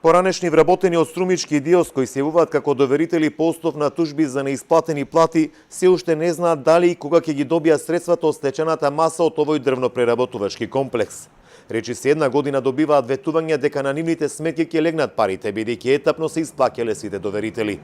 Поранешни вработени од Струмички и Диос кои се јавуваат како доверители по основ на тужби за неисплатени плати, се уште не знаат дали и кога ќе ги добијат средствата од стечената маса од овој дрвнопреработувачки комплекс. Речи се една година добиваат ветување дека на нивните сметки ќе легнат парите, бидејќи етапно се исплаќале сите доверители.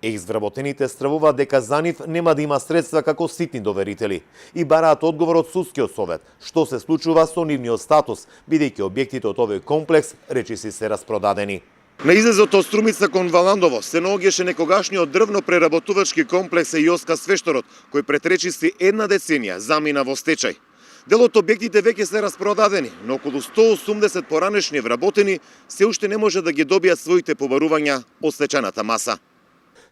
Екс-вработените стравуваат дека за нив нема да има средства како ситни доверители и бараат одговор од судскиот совет, што се случува со нивниот статус, бидејќи објектите од овој комплекс речиси се распродадени. На излезот од Струмица кон Валандово се наоѓаше некогашниот дрвно-преработувачки комплекс Јоска Свешторот, кој пред речиси една деценија замина во стечај. Дел од објектите веќе се распродадени, но околу 180 поранешни вработени се уште не може да ги добијат своите побарувања од стечајната маса.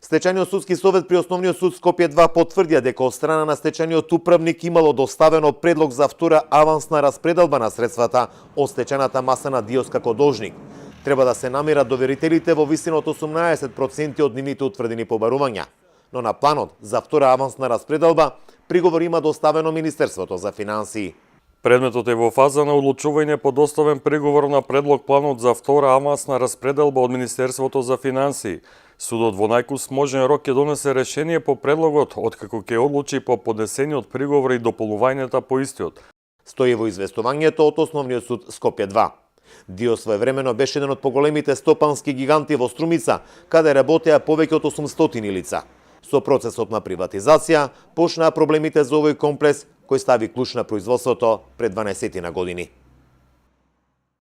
Стечајниот судски совет при Основниот суд Скопје 2 потврдија дека од страна на стечајниот управник имало доставено предлог за втора авансна распределба на средствата од стечајната маса на Диос како должник. Треба да се намират доверителите во висина од 18% од нивните утврдени побарувања. Но на планот за втора авансна распределба приговор има доставено Министерството за финансии. Предметот е во фаза на одлучување по доставен приговор на предлог планот за втора авансна распределба од Министерството за финансии. Судот во најкусможен рок ќе донесе решение по предлогот, откако ќе одлучи по поднесениот приговор и дополнувањата по истиот. Стои во известувањето од Основниот суд Скопје 2. Диос своевремено беше еден од поголемите стопански гиганти во Струмица, каде работеа повеќе од 800 лица. Со процесот на приватизација почнаа проблемите за овој комплекс, кој стави клуч на производството пред 12 години.